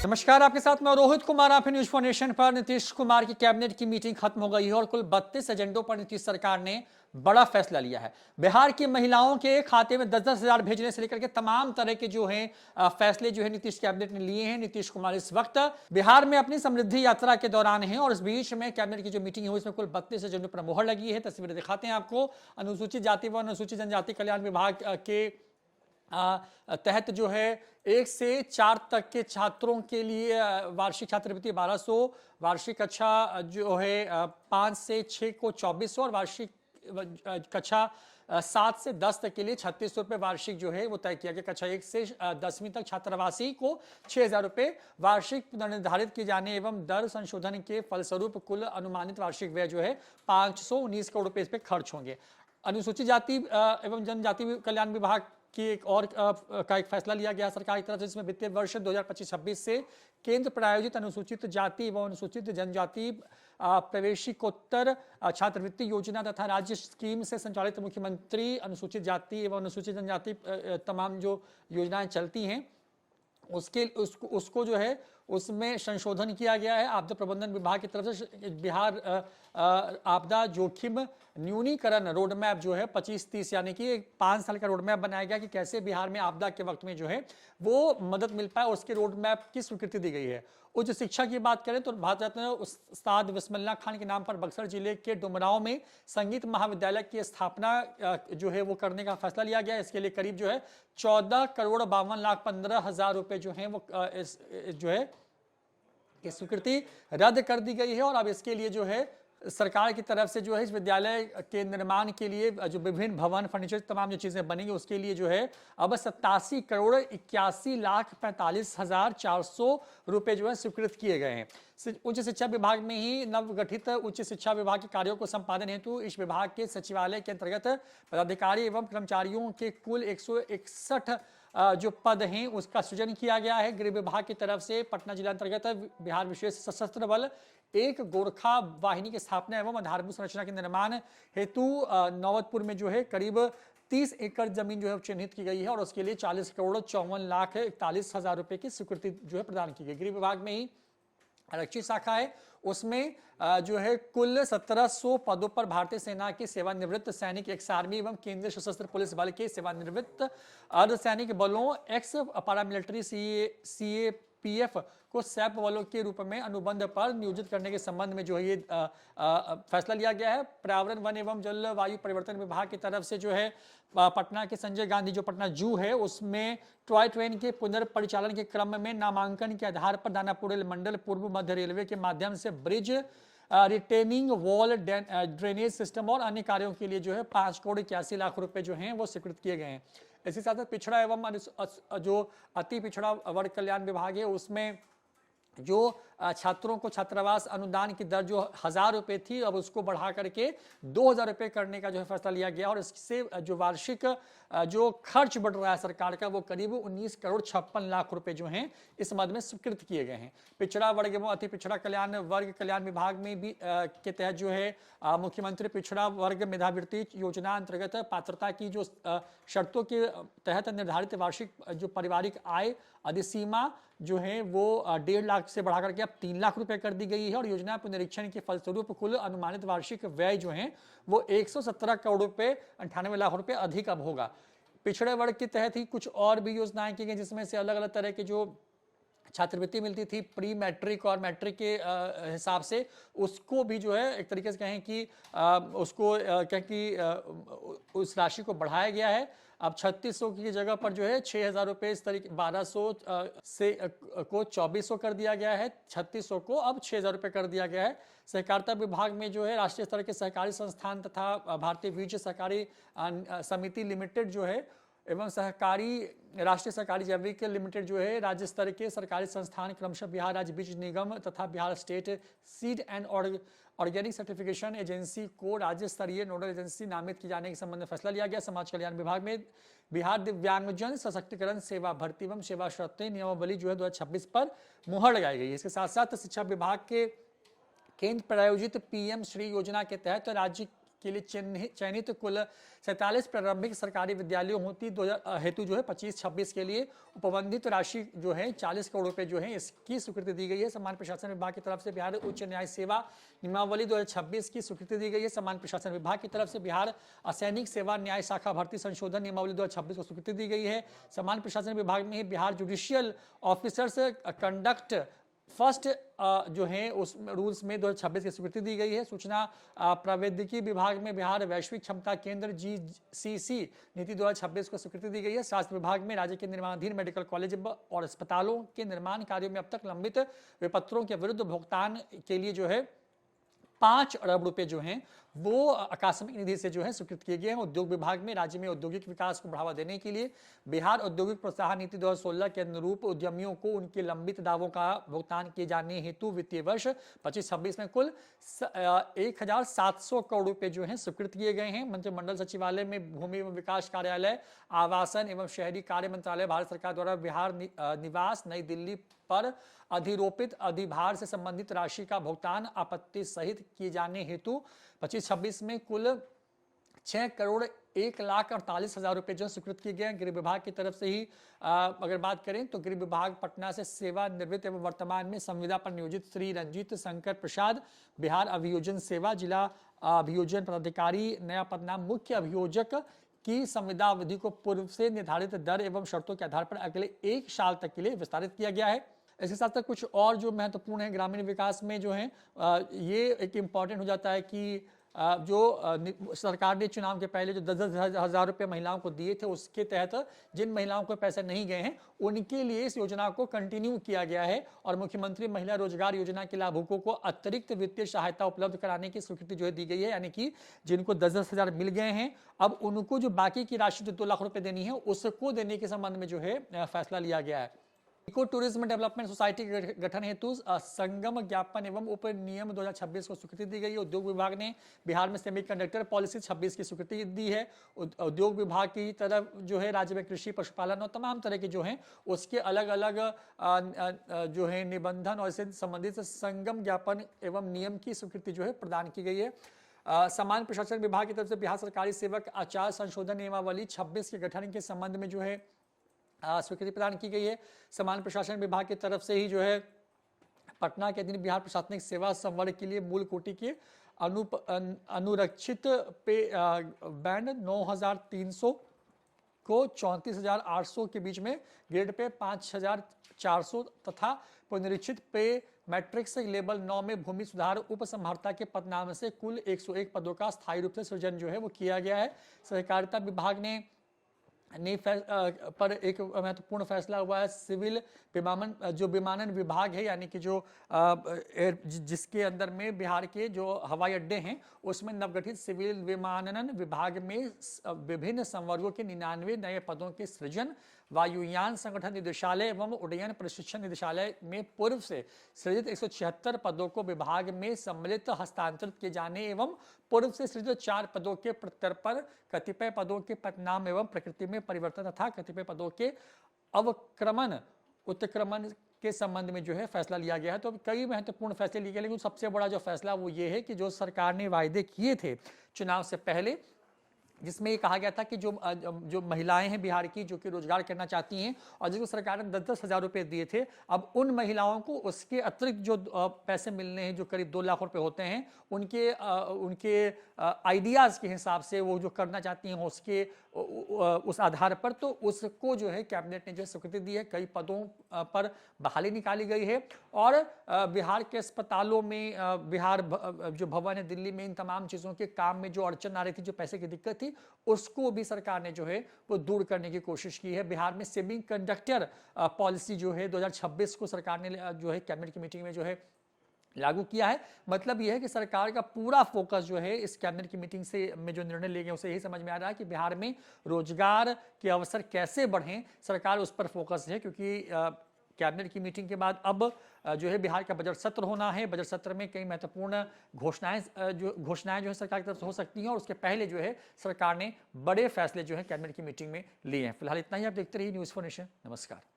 नमस्कार, आपके साथ मैं रोहित कुमार। आप न्यूज फॉर नेशन पर। नीतीश कुमार की कैबिनेट की मीटिंग खत्म हो गई है और कुल 32 एजेंडों पर नीतीश सरकार ने बड़ा फैसला लिया है। बिहार की महिलाओं के खाते में 10-10 हजार भेजने से लेकर के तमाम तरह के जो हैं फैसले जो है नीतीश कैबिनेट ने लिए हैं। नीतीश कुमार इस वक्त बिहार में अपनी समृद्धि यात्रा के दौरान है और इस बीच में कैबिनेट की जो मीटिंग हुई इसमें कुल 32 एजेंडों पर मुहर लगी है। तस्वीरें दिखाते हैं आपको। अनुसूचित जाति व अनुसूचित जनजाति कल्याण विभाग के तहत जो है 1 से 4 तक के छात्रों के लिए वार्षिक छात्रवृत्ति 1200, वार्षिक कक्षा जो है 5 से 6 को 2400 और वार्षिक कक्षा 7 से 10 तक के लिए 3600 रुपये वार्षिक जो है वो तय किया गया। कक्षा 1 से 10वीं तक छात्रावासी को 6000 रुपये वार्षिक निर्धारित किए जाने एवं दर संशोधन के फलस्वरूप कुल अनुमानित वार्षिक व्यय जो है 519 करोड़ रुपये इस पर खर्च होंगे। अनुसूचित जाति एवं जनजाति कल्याण विभाग की एक और का एक फैसला लिया गया सरकार की तरफ से, जिसमें वित्तीय वर्ष 2025-26 से केंद्र प्रायोजित अनुसूचित जाति एवं अनुसूचित जनजाति प्रवेशिकोत्तर छात्रवृत्ति योजना तथा राज्य स्कीम से संचालित मुख्यमंत्री अनुसूचित जाति एवं अनुसूचित जनजाति तमाम जो योजनाएं चलती हैं उसको जो है उसमें संशोधन किया गया है। आपदा प्रबंधन विभाग की तरफ से बिहार आपदा जोखिम न्यूनीकरण रोड मैप जो है 25-30 यानी कि 5 साल का रोड मैप बनाया गया कि कैसे बिहार में आपदा के वक्त में जो है वो मदद मिल पाए, उसके रोड मैप की स्वीकृति दी गई है। उच्च शिक्षा की बात करें तो भारत रत्न उस्ताद बिस्मिल्लाह खान के नाम पर बक्सर जिले के डुमरांव में संगीत महाविद्यालय की स्थापना जो है वो करने का फैसला लिया गया। इसके लिए करीब जो है 14,52,15,000 रुपए जो है वो जो है कि स्वीकृति रद्द कर दी गई है और अब इसके लिए जो है सरकार की तरफ से जो है इस विद्यालय के निर्माण के लिए जो विभिन्न भवन फर्नीचर तमाम जो चीजें बनेंगी उसके लिए जो है अब 87,81,45,400 रुपए जो है स्वीकृत किए गए हैं। उच्च शिक्षा विभाग में ही नवगठित उच्च शिक्षा विभाग के कार्यों को संपादन हेतु इस विभाग के सचिवालय के अंतर्गत पदाधिकारी एवं कर्मचारियों के कुल 161 जो पद हैं उसका सृजन किया गया है। गृह विभाग की तरफ से पटना जिला अंतर्गत बिहार विशेष सशस्त्र बल 1 गोरखा वाहिनी की स्थापना एवं आधारभूत संरचना के निर्माण हेतु नौबतपुर में जो है करीब 30 एकड़ जमीन जो है चिन्हित की गई है और उसके लिए 40,54,41,000 रुपए की स्वीकृति जो है प्रदान की गई। गृह विभाग में ही आरक्षी शाखा है, उसमें जो है कुल 1700 पदों पर भारतीय सेना के सेवानिवृत्त सैनिक, एक्स आर्मी एवं केंद्रीय सशस्त्र पुलिस बल के सेवानिवृत्त अर्धसैनिक बलों, एक्स पैरामिलिट्री CAPF को सैप बलों के रूप में अनुबंध पर नियोजित करने के संबंध में जो है ये फैसला लिया गया है। पर्यावरण वन एवं जलवायु परिवर्तन विभाग की तरफ से जो है पटना के संजय गांधी जो पटना जू है उसमें टॉय ट्रेन के पुनर्परिचालन के क्रम में नामांकन के आधार पर दानापुर रेल मंडल पूर्व मध्य रेलवे के माध्यम से bridge retaining wall drainage system और अन्य कार्यों के लिए जो है 5,81,00,000 रुपए जो हैं वो स्वीकृत किए गए हैं। इसी साथ पिछड़ा एवं जो अति पिछड़ा वर्ग कल्याण विभाग है उसमें जो छात्रों को छात्रावास अनुदान की दर जो 1,000 रुपए थी अब उसको बढ़ा करके 2,000 रुपए करने का जो है फैसला लिया गया और इससे जो वार्षिक जो खर्च बढ़ रहा है सरकार का वो करीब 19,56,00,000 रुपए जो हैं इस मद में स्वीकृत किए गए हैं। पिछड़ा वर्ग एवं अति पिछड़ा कल्याण वर्ग कल्याण विभाग में भी के तहत जो है मुख्यमंत्री पिछड़ा वर्ग मेधावृत्ति योजना अंतर्गत पात्रता की जो शर्तों के तहत निर्धारित वार्षिक जो पारिवारिक आय अधिसीमा जो है वो 1.5 लाख से बढ़ा करके अब 3 लाख रुपए कर दी गई है और योजना पुनरीक्षण के फलस्वरूप कुल अनुमानित वार्षिक व्यय जो है वो 117 करोड़ रुपए 98 लाख रुपए अधिक अब होगा। पिछड़े वर्ग के तहत ही कुछ और भी योजनाएं की गई जिसमें से अलग अलग तरह के जो छात्रवृत्ति मिलती थी प्री मैट्रिक और मैट्रिक के हिसाब से उसको भी जो है एक तरीके से कहें कि उसको क्या कि उस राशि को बढ़ाया गया है। अब 3600 की जगह पर जो है 6,000 रुपये इस तरीके 1200 से को 2400 कर दिया गया है, 3600 को अब 6,000 रुपये कर दिया गया है। सहकारिता विभाग में जो है राष्ट्रीय स्तर के सहकारी संस्थान तथा भारतीय बीज सहकारी समिति लिमिटेड जो है एवं सहकारी राष्ट्रीय सहकारी जैविक लिमिटेड जो है राज्य स्तर के सरकारी संस्थान क्रमशः बिहार राज्य बीज निगम तथा Bihar state seed and organic certification agency को राज्य स्तरीय नोडल एजेंसी नामित किए जाने के संबंध में फैसला लिया गया। समाज कल्याण विभाग में बिहार दिव्यांगजन सशक्तिकरण सेवा भर्ती एवं सेवा शर्तें नियमावली जो है 2026 पर मुहर लगाई गई है। इसके साथ साथ शिक्षा विभाग के केंद्र प्रायोजित PM श्री योजना के तहत राज्य के लिए चयनित कुल 47 प्रारंभिक सरकारी विद्यालयों हेतु जो है 25-26 के लिए उपबंधित राशि जो है 40 करोड़ रुपए जो है इसकी स्वीकृति दी गई है। सामान्य प्रशासन विभाग की तरफ से बिहार उच्च न्याय सेवा नियमावली 2026 की स्वीकृति दी गई है। सामान्य प्रशासन विभाग की तरफ से बिहार असैनिक सेवा न्याय शाखा भर्ती संशोधन नियमावली 2026 को स्वीकृति दी गई है। सामान्य प्रशासन विभाग में Bihar judicial officers conduct first जो है उस रूल्स में 2026 की स्वीकृति दी गई है। सूचना प्रौद्योगिकी विभाग में बिहार वैश्विक क्षमता केंद्र GCC नीति 2026 को स्वीकृति दी गई है। स्वास्थ्य विभाग में राज्य के निर्माणाधीन मेडिकल कॉलेज और अस्पतालों के निर्माण कार्यों में अब तक लंबित विपत्रों के विरुद्ध भुगतान के लिए जो है 5 अरब रुपए जो हैं वो आकस्मिक निधि से जो है स्वीकृत किए गए हैं। उद्योग विभाग में राज्य में औद्योगिक विकास को बढ़ावा देने के लिए बिहार औद्योगिक प्रोत्साहन नीति 2016 के अनुरूप उद्यमियों को उनके लंबित दावों का भुगतान किए जाने हेतु वित्तीय वर्ष 25-26 में कुल 1700 करोड़ रुपए जो है स्वीकृत किए गए हैं। मंत्रिमंडल सचिवालय में भूमि एवं विकास कार्यालय, आवासन एवं शहरी कार्य मंत्रालय भारत सरकार द्वारा बिहार निवास नई दिल्ली पर अधिरोपित अधिभार से संबंधित राशि का भुगतान आपत्ति सहित किए जाने हेतु 25-26 में कुल 6,01,48,000 रुपए जो स्वीकृत किए गए। गृह विभाग की तरफ से ही अगर बात करें तो गृह विभाग पटना से सेवानिवृत्त एवं वर्तमान में संविदा पर नियोजित श्री रंजीत शंकर प्रसाद बिहार अभियोजन सेवा जिला अभियोजन पदाधिकारी नया पदनाम मुख्य अभियोजक की संविदा अवधि को पूर्व से निर्धारित दर एवं शर्तों के आधार पर अगले 1 साल तक के लिए विस्तारित किया गया है। इसके साथ साथ कुछ और जो महत्वपूर्ण है ग्रामीण विकास में जो है ये एक इम्पॉर्टेंट हो जाता है कि जो सरकार ने चुनाव के पहले जो 10-10 हज़ार रुपये महिलाओं को दिए थे उसके तहत जिन महिलाओं को पैसे नहीं गए हैं उनके लिए इस योजना को कंटिन्यू किया गया है और मुख्यमंत्री महिला रोजगार योजना के लाभुकों को अतिरिक्त वित्तीय सहायता उपलब्ध कराने की स्वीकृति जो है दी गई है। यानी कि जिनको 10-10 हज़ार मिल गए हैं अब उनको जो बाकी की राशि जो 2 लाख रुपए देनी है उसको देने के संबंध में जो है फैसला लिया गया है। इको टूरिज्म डेवलपमेंट सोसाइटी के गठन हेतु संगम ज्ञापन एवं उप नियम 2026 को स्वीकृति दी गई है। उद्योग विभाग ने बिहार में सेमीकंडक्टर पॉलिसी 26 की स्वीकृति दी है। उद्योग विभाग की तरफ जो है राज्य में कृषि पशुपालन और तमाम तरह के जो हैं उसके अलग अलग जो है निबंधन और इससे संबंधित संगम ज्ञापन एवं नियम की स्वीकृति जो है प्रदान की गई है। सामान्य प्रशासन विभाग की तरफ से बिहार सरकारी सेवक आचार संशोधन नियमावली 26 के गठन के संबंध में जो है स्वीकृति प्रदान की गई है। सामान्य प्रशासन विभाग की तरफ से ही जो है पटना के अधीन बिहार प्रशासनिक सेवा संवर्ग के लिए मूल कोटि के अनुरक्षित पे बैंड 9,300 को 34,800 के बीच में, ग्रेड पे 5,400 तथा पुनरीक्षित पे मैट्रिक्स लेवल 9 में भूमि सुधार उप संभारता के पद नाम से कुल 101 पदों का स्थायी रूप से सृजन जो है वो किया गया है। सहकारिता विभाग ने पर एक महत्वपूर्ण फैसला हुआ है। सिविल विमानन विभाग है यानी कि जो जिसके अंदर में बिहार के जो हवाई अड्डे हैं उसमें नवगठित सिविल विमानन विभाग में विभिन्न संवर्गों के 99 नए पदों के सृजन, वायुयान संगठन निदेशालय एवं उड्डयन प्रशिक्षण निदेशालय में पूर्व से सृजित 176 पदों को विभाग में सम्मिलित हस्तांतरित किए जाने एवं पूर्व से सृजित 4 पदों के प्रत्यर्पण, कतिपय पदों के पदनाम एवं प्रकृति में परिवर्तन तथा कतिपय पदों के अवक्रमण उत्क्रमण के संबंध में जो है फैसला लिया गया है। तो कई महत्वपूर्ण फैसले लिए गए, लेकिन सबसे बड़ा जो फैसला वो ये है कि जो सरकार ने वायदे किए थे चुनाव से पहले, जिसमें ये कहा गया था कि जो महिलाएं हैं बिहार की जो कि रोजगार करना चाहती हैं और जिसको सरकार ने 10-10 हज़ार रुपये दिए थे, अब उन महिलाओं को उसके अतिरिक्त जो पैसे मिलने हैं जो करीब 2 लाख रुपए होते हैं उनके आइडियाज़ के हिसाब से वो जो करना चाहती हैं उसके उस आधार पर तो उसको जो है कैबिनेट ने जो स्वीकृति दी है। कई पदों पर बहाली निकाली गई है और बिहार के अस्पतालों में बिहार जो भवन है दिल्ली में इन तमाम चीज़ों के काम में जो अड़चन आ रही थी, जो पैसे की दिक्कत थी, उसको भी सरकार ने जो है वो दूर करने की कोशिश की है। बिहार में सेमी कंडक्टर पॉलिसी जो है 2026 को सरकार ने जो है कैबिनेट की मीटिंग में जो है लागू किया है। मतलब यह है कि सरकार का पूरा फोकस जो है इस कैबिनेट की मीटिंग से में जो निर्णय लिए गए उसे यही समझ में आ रहा है कि बिहार में रोजगार के अवसर कैसे बढ़ें, सरकार उस पर फोकस है। क्योंकि कैबिनेट की मीटिंग के बाद अब जो है बिहार का बजट सत्र होना है। बजट सत्र में कई महत्वपूर्ण घोषणाएं जो है सरकार की तरफ से हो सकती हैं और उसके पहले जो है सरकार ने बड़े फैसले जो है कैबिनेट की मीटिंग में लिए हैं। फिलहाल इतना ही, आप देखते रहिए न्यूज़4 नेशन। नमस्कार।